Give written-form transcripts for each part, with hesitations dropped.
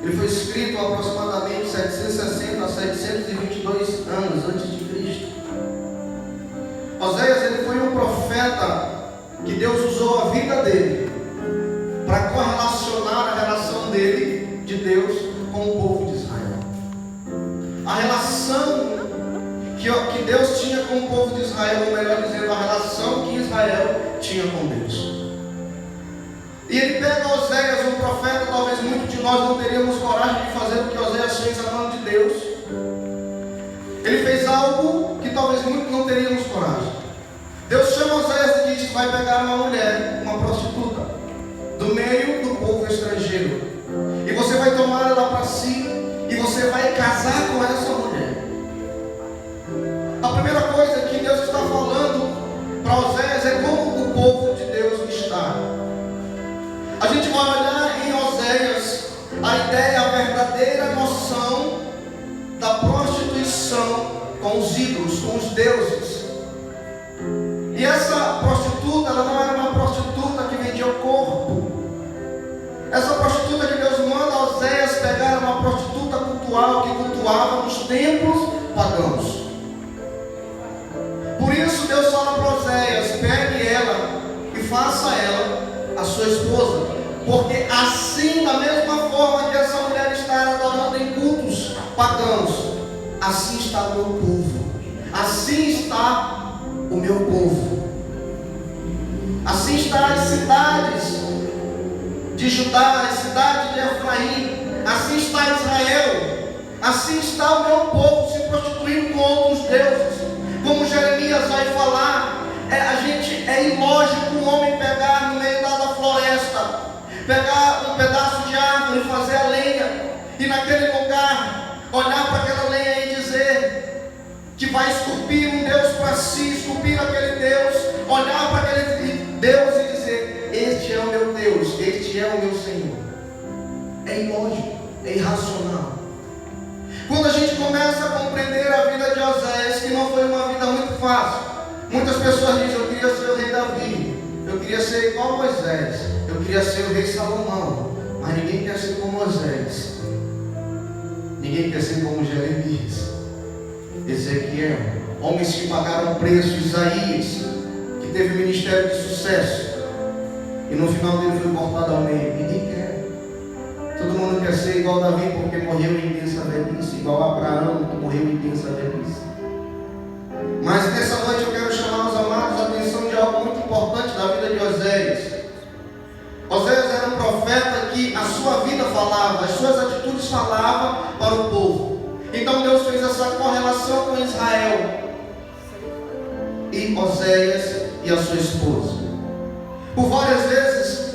Ele foi escrito há aproximadamente 760 a 722 anos antes de Cristo. Oséias, ele foi um profeta que Deus usou a vida dele para correlacionar a relação dele, de Deus, com o povo de Israel. A relação que Deus tinha com o povo de Israel, ou melhor dizendo, a relação que Israel tinha com Deus. E ele pega Oséias, um profeta, talvez muitos de nós não teríamos coragem de fazer o que Oséias fez a mão de Deus. Ele fez algo que talvez muitos não teríamos coragem. Deus chama Oséias e diz que vai pegar uma mulher, uma prostituta, do meio do povo estrangeiro, e você vai tomar ela para si, e você vai casar com essa mulher. A primeira coisa que Deus está falando para Oséias é como o povo de Deus está. A gente vai olhar em Oséias a ideia, a verdadeira noção da prostituição com os ídolos, com os deuses. E essa prostituta, ela não era uma prostituta que vendia o corpo. Essa prostituta que Deus manda Oséias pegar era uma prostituta cultural que cultuava nos templos pagãos. Por isso Deus fala para Oséias: pegue ela e faça ela a sua esposa, porque assim, da mesma forma que essa mulher está adorando em cultos pagãos, assim está o meu povo, assim está o meu povo, assim está as cidades de Judá, as cidades de Efraim, assim está Israel, assim está o meu povo se prostituindo com outros deuses. Como Jeremias vai falar, é ilógico um homem pegar no meio da floresta, pegar um pedaço de árvore e fazer a lenha, e naquele lugar olhar para aquela lenha e dizer que vai esculpir um Deus para si, esculpir aquele Deus, olhar para aquele Deus e dizer: este é o meu Deus, este é o meu Senhor. É ilógico, é irracional. Quando a gente começa a compreender a vida de Oséias, que não foi uma vida muito fácil. Muitas pessoas dizem: eu queria ser o rei Davi, eu queria ser igual Moisés, eu queria ser o rei Salomão. Mas ninguém quer ser como Moisés, ninguém quer ser como Jeremias, Ezequiel, homens que pagaram preço. Isaías, que teve ministério de sucesso, e no final dele foi cortado ao meio. Ninguém quer. Todo mundo quer ser igual a Davi, porque morreu em intensa velhice, igual a Abraão, que morreu em intensa velhice. Mas nessa noite eu quero chamar os amados a atenção de algo muito importante da vida de Oséias. Oséias era um profeta que a sua vida falava, as suas atitudes falavam para o povo. Então Deus fez essa correlação com Israel e Oséias e a sua esposa. Por várias vezes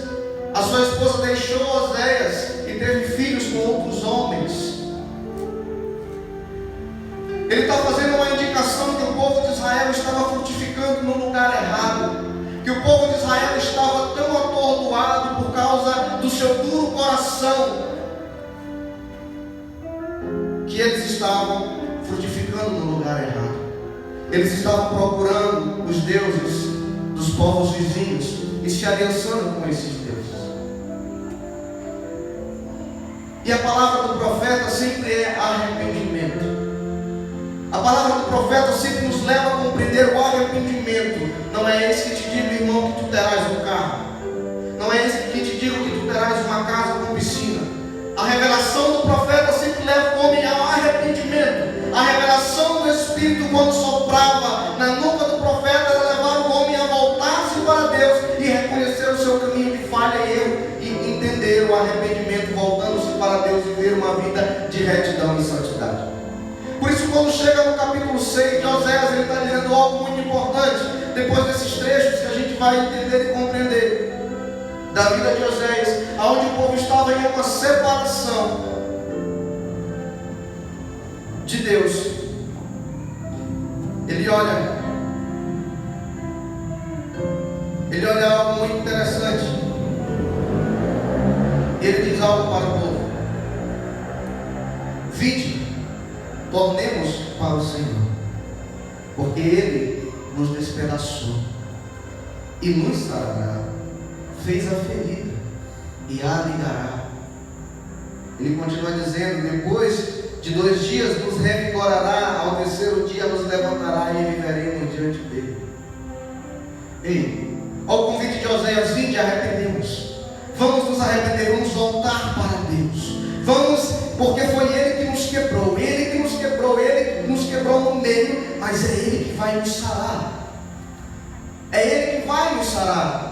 a sua esposa deixou Oséias e teve filhos com outros homens. Ele está fazendo uma indicação que o povo de Israel estava frutificando no lugar errado, que o povo de Israel estava tão atordoado por causa do seu duro coração, que eles estavam frutificando no lugar errado. Eles estavam procurando os deuses dos povos vizinhos e se aliançando com esses deuses. E a palavra do profeta sempre é arrependimento. A palavra do profeta sempre nos leva a compreender o arrependimento. Não é esse que te digo, irmão, que tu terás um carro. Não é esse que te digo que tu terás uma casa com piscina. A revelação do profeta sempre leva o homem ao arrependimento. A revelação do Espírito, quando soprava na nuca do profeta, era levar o homem a voltar-se para Deus e reconhecer o seu caminho de falha e erro, e entender o arrependimento, voltando-se para Deus e ver uma vida de retidão e santidade. Por isso, quando chega no capítulo 6 de Oséias, ele está dizendo algo muito importante. Depois desses trechos que a gente vai entender e compreender da vida de Oséias, aonde o povo estava em uma separação de Deus, ele olha algo muito interessante. Ele diz algo para o povo: vinde, tornemos para o Senhor, porque Ele nos despedaçou e nos sarará, fez a ferida e a ligará. Ele continua dizendo: depois de 2 dias nos revigorará, ao 3º dia nos levantará e viveremos diante dele. Ei, ao convite de Oséias: vinde, arrependemos. Vamos nos arrepender, vamos voltar para Deus. Vamos, porque foi Ele que nos quebrou, Ele que nos quebrou, Ele que nos quebrou no meio, mas é Ele que vai nos sarar. É Ele que vai nos sarar.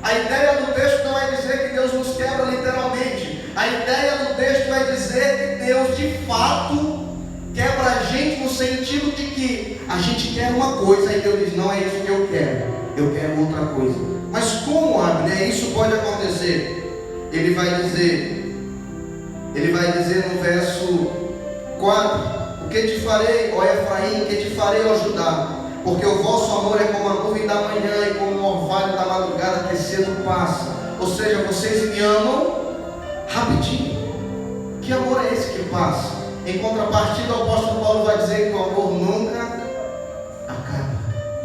A ideia do texto não é dizer que Deus nos quebra literalmente. A ideia do texto é dizer que Deus de fato quebra a gente no sentido de que a gente quer uma coisa e Deus diz: não é isso que eu quero outra coisa. Mas como, Abner, isso pode acontecer? Ele vai dizer no verso 4: o que te farei, ó Efraim, o que te farei, ó Judá? Porque o vosso amor é como a nuvem da manhã e como o orvalho da madrugada que cedo passa. Ou seja, vocês me amam rapidinho. Que amor é esse que passa? Em contrapartida, o apóstolo Paulo vai dizer que o amor nunca acaba,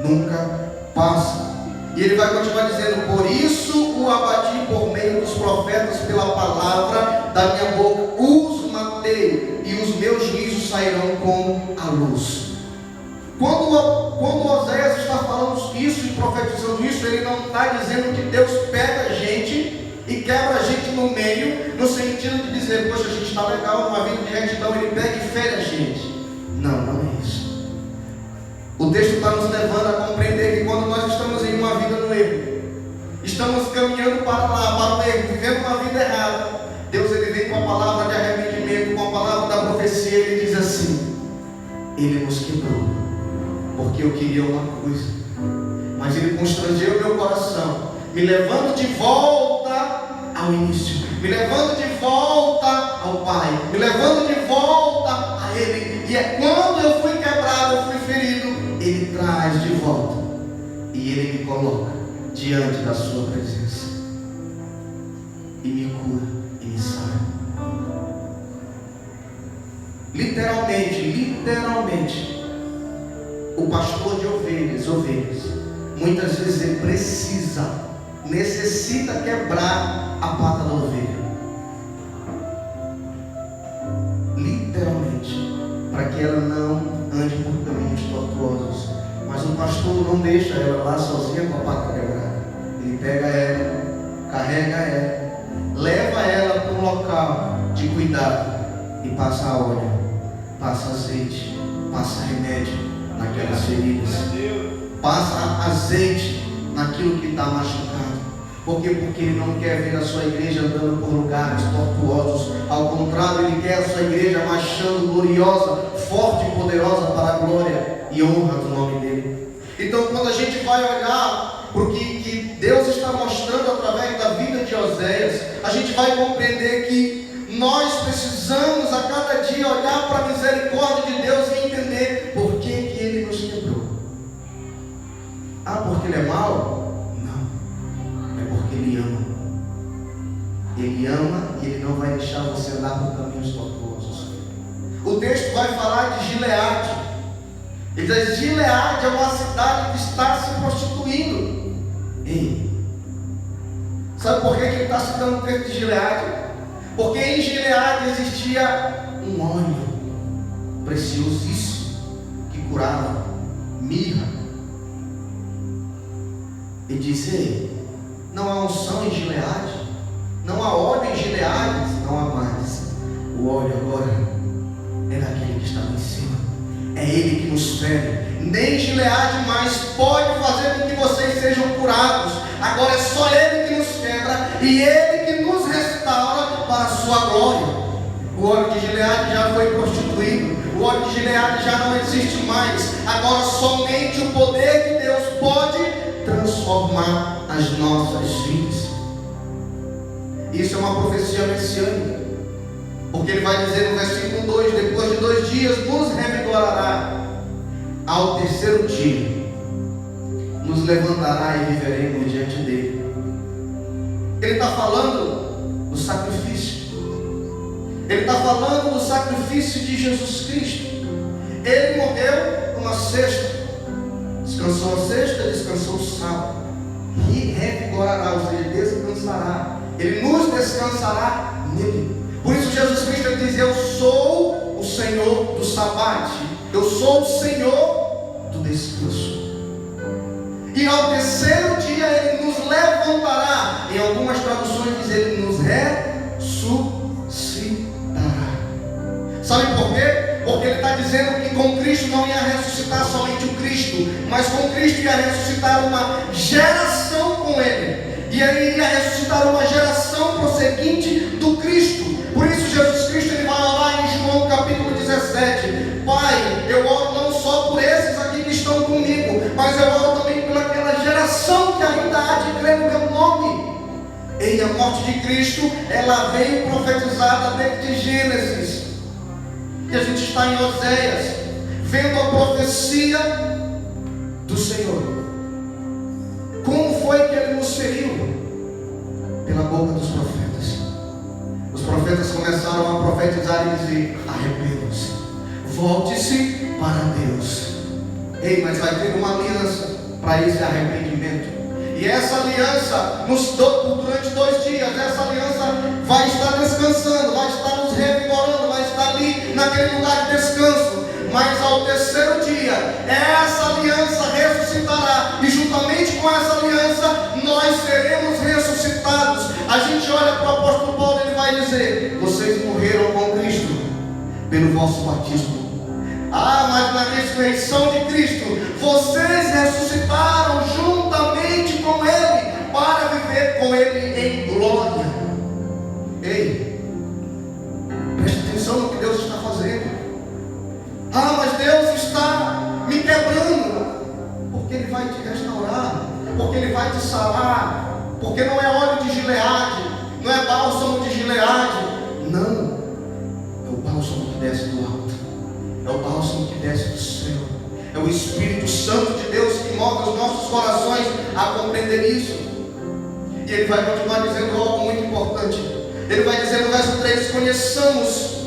nunca passa. E ele vai continuar dizendo: por isso o abati por meio dos profetas, pela palavra da minha boca os matei, e os meus juízos sairão como a luz. Quando Oséias está falando isso e profetizando isso, ele não está dizendo que Deus pega a gente e quebra a gente no meio, no sentido de dizer: poxa, a gente está legal numa vida de retidão, ele pega e fere a gente. Não, não é isso. O texto está nos levando a compreender que quando nós estamos em uma vida no erro, estamos caminhando para lá, para o erro, vivendo uma vida errada, Deus ele vem com a palavra de arrependimento, com a palavra da profecia, ele diz assim: ele nos quebrou, porque eu queria uma coisa, mas ele constrangeu o meu coração, me levando de volta ao início, me levando de volta ao Pai, me levando de volta a Ele. E é quando eu fui quebrado, eu fui ferido, Ele traz de volta e Ele me coloca diante da sua presença e me cura e me sara. Literalmente, o pastor de ovelhas, muitas vezes ele necessita quebrar a pata da ovelha, literalmente, para que ela não ande por caminhos tortuosos. Mas o pastor não deixa ela lá sozinha com a pata quebrada. Ele pega ela, carrega ela, leva ela para um local de cuidado e passa óleo, passa azeite, passa remédio naquelas feridas, passa azeite naquilo que está machucado. Por quê? Porque ele não quer ver a sua igreja andando por lugares tortuosos. Ao contrário, ele quer a sua igreja marchando gloriosa, forte e poderosa para a glória e honra do nome dele. Então, quando a gente vai olhar para o que Deus está mostrando através da vida de Oséias, a gente vai compreender que nós precisamos a cada dia olhar para a misericórdia de Deus e entender por que Ele nos quebrou. Ah, porque Ele é mau? Ele ama. Ele ama e Ele não vai deixar você andar por caminhos tortuosos. O texto vai falar de Gileade. Ele diz: Gileade é uma cidade que está se prostituindo. Ei, sabe por que ele está citando o texto de Gileade? Porque em Gileade existia um óleo preciosíssimo que curava, mirra. Ele disse: ei, não há unção em Gileade, não há óleo em Gileade, não há mais. O óleo agora é daquele que estava em cima. É Ele que nos fere. Nem Gileade mais pode fazer com que vocês sejam curados. Agora é só Ele que nos quebra e Ele que nos restaura para a sua glória. O óleo de Gileade já foi prostituído. O óleo de Gileade já não existe mais. Agora somente o poder de Deus pode transformar as nossas vidas. Isso é uma profecia messiânica, porque ele vai dizer no versículo 2: depois de 2 dias nos revigorará, ao 3º dia nos levantará e viveremos diante dele. Ele está falando do sacrifício, ele está falando do sacrifício de Jesus Cristo. Ele morreu numa sexta, descansou a sexta, descansou o sábado, e revigorará, ou seja, descansará. Ele nos descansará nele. Por isso Jesus Cristo ele diz: eu sou o Senhor do sabate, eu sou o Senhor do descanso. E ao terceiro dia ele nos levantará. Em algumas traduções diz: ele nos ressuscitará. Sabe por quê? Porque ele está dizendo que com Cristo não ia ressuscitar somente o Cristo, mas com Cristo ia ressuscitar uma geração com ele. E ele iria ressuscitar uma geração prosseguinte do Cristo. Por isso Jesus Cristo ele vai orar em João capítulo 17: Pai, eu oro não só por esses aqui que estão comigo, mas eu oro também pelaquela geração que ainda há de crer no meu nome. E a morte de Cristo, ela veio profetizada desde Gênesis. E a gente está em Oséias, vendo a profecia do Senhor. Como foi que ele nos feriu? Pela boca dos profetas. Os profetas começaram a profetizar e dizer: arrependam-se, volte-se para Deus. Ei, mas vai ter uma aliança para esse arrependimento. E essa aliança, durante 2 dias, essa aliança vai estar descansando, vai estar nos revigorando, vai estar ali naquele lugar de descanso. Mas ao terceiro dia, essa aliança ressuscitará. E juntamente com essa aliança, nós seremos ressuscitados. A gente olha para o apóstolo Paulo, ele vai dizer: vocês morreram com Cristo pelo vosso batismo. Mas na ressurreição de Cristo, vocês ressuscitaram juntamente com Ele, para viver com Ele em glória. Ei, preste atenção no que Deus está fazendo. Mas Deus está me quebrando. Porque Ele vai te restaurar, porque Ele vai te sarar, porque não é óleo de Gileade, não é bálsamo de Gileade, não, é o bálsamo que desce do alto. É o bálsamo que desce do céu. É o Espírito Santo de Deus que move os nossos corações a compreender isso. E ele vai continuar dizendo algo muito importante. Ele vai dizer no verso 3: conheçamos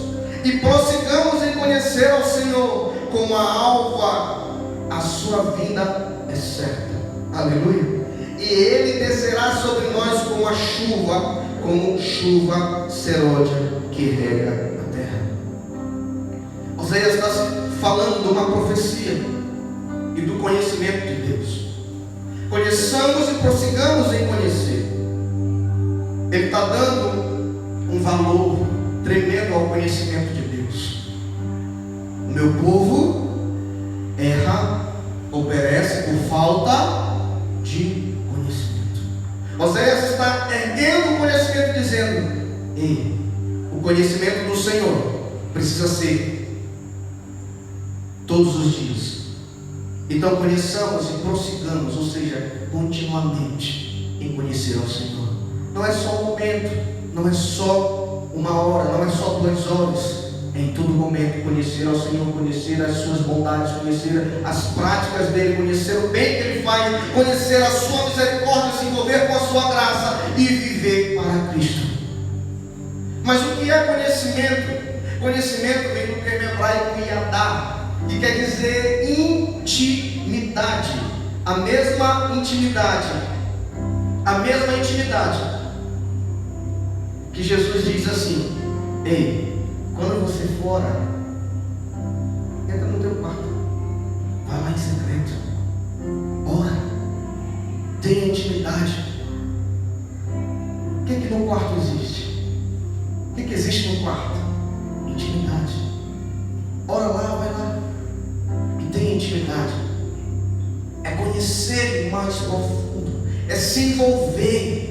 e prossigamos em conhecer ao Senhor. Como a alva, a sua vinda é certa. Aleluia. E Ele descerá sobre nós como a chuva, como chuva serôdia que rega. Oséias está falando de uma profecia e do conhecimento de Deus. Conheçamos e prossigamos em conhecer. Ele está dando um valor tremendo ao conhecimento de Deus. O meu povo erra ou perece por falta de conhecimento. Oséias está erguendo o conhecimento, dizendo: ei, o conhecimento do Senhor precisa ser todos os dias. Então conheçamos e prossigamos, ou seja, continuamente em conhecer ao Senhor. Não é só um momento, não é só uma hora, não é só 2 horas. É em todo momento conhecer ao Senhor, conhecer as suas bondades, conhecer as práticas dele, conhecer o bem que ele faz, conhecer a sua misericórdia, se envolver com a sua graça e viver para Cristo. Mas o que é conhecimento? Conhecimento vem do termo hebraico yadá, que quer dizer intimidade. A mesma intimidade que Jesus diz assim: ei, quando você for, entra no teu quarto, vai lá em secreto, ora, tenha intimidade. O que no quarto existe? O que existe no quarto? Intimidade. Ora lá, vai lá e tenha intimidade. É conhecer mais profundo, é se envolver.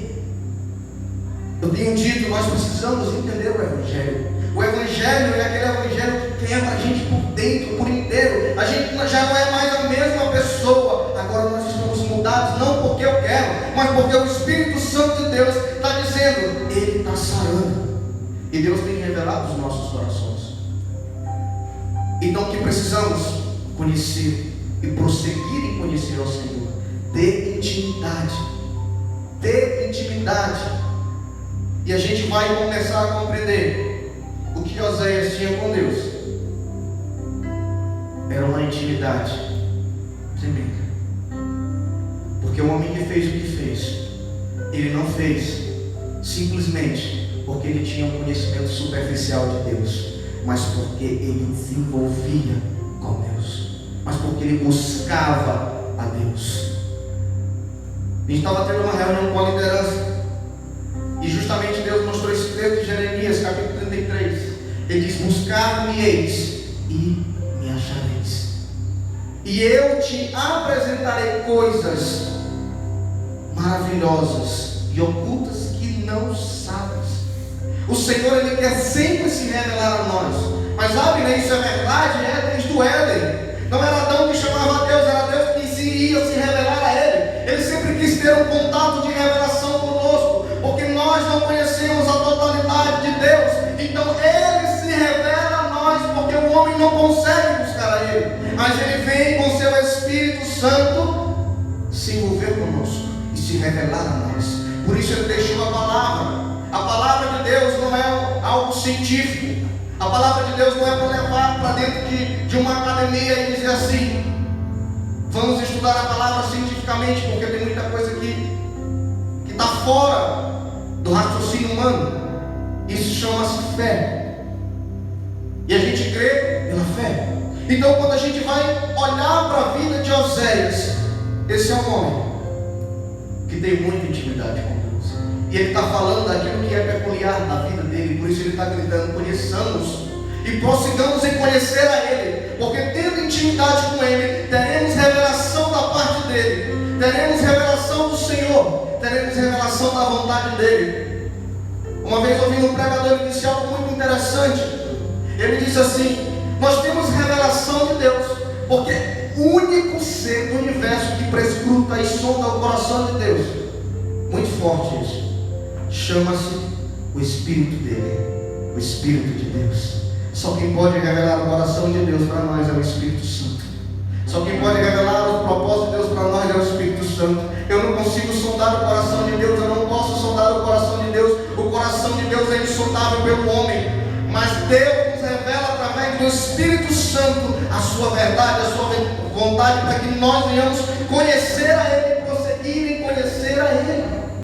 Eu tenho dito, nós precisamos entender o Evangelho. O Evangelho é aquele Evangelho que quebra a gente por dentro, por inteiro. A gente já não é mais a mesma pessoa. Agora nós estamos mudados, não porque eu quero, mas porque o Espírito Santo de Deus está dizendo, Ele está sarando. E Deus tem revelado os nossos corações. Então o que precisamos? Conhecer e prosseguir em conhecer ao Senhor. Ter intimidade. Ter intimidade. E a gente vai começar a compreender o que Oséias tinha com Deus. Era uma intimidade tremenda. Porque o homem que fez o que fez, ele não fez simplesmente porque ele tinha um conhecimento superficial de Deus, mas porque ele desenvolvia com Deus, mas porque ele buscava a Deus. A gente estava tendo uma reunião com a liderança, e justamente Deus mostrou esse texto de Jeremias, capítulo 33. Ele diz: buscar-me-eis e me achareis, e eu te apresentarei coisas maravilhosas e ocultas que não sabes. O Senhor, Ele quer sempre se revelar a nós. Mas sabe, né? Isso é verdade, desde o Éden. Não era Adão que chamava a Deus, era Deus que ia se revelar a Ele. Ele sempre quis ter um contato de revelação conosco, porque nós não conhecemos a totalidade de Deus. Então Ele se revela a nós, porque o homem não consegue buscar a Ele, mas Ele vem com seu Espírito Santo se envolver conosco e se revelar a nós. Por isso Ele deixou a palavra. A palavra de Deus não é algo científico. A palavra de Deus não é para levar para dentro de uma academia e dizer assim: vamos estudar a palavra cientificamente, porque tem muita coisa que está fora do raciocínio humano. Isso chama-se fé, e a gente crê pela fé. Então, quando a gente vai olhar para a vida de Oséias, esse é um homem que tem muita intimidade com Deus, e ele está falando daquilo que é peculiar na vida dele. Por isso ele está gritando: conheçamos e prossigamos em conhecer a Ele, porque tendo intimidade com Ele, teremos revelação da parte dEle, teremos revelação do Senhor, teremos revelação da vontade dEle. Uma vez ouvi um pregador que disse algo muito interessante. Ele disse assim: nós temos revelação de Deus, porque o único ser do universo que prescruta e sonda o coração de Deus, muito forte isso, chama-se o Espírito dEle, o Espírito de Deus. Só quem pode revelar o coração de Deus para nós é o Espírito Santo. Só quem pode revelar o propósito de Deus para nós é o Espírito Santo. Eu não consigo sondar o coração de Deus, eu não posso sondar o coração de Deus. O coração de Deus é insondável pelo homem, mas Deus nos revela através do Espírito Santo a sua verdade, a sua vontade, para que nós venhamos conhecer a Ele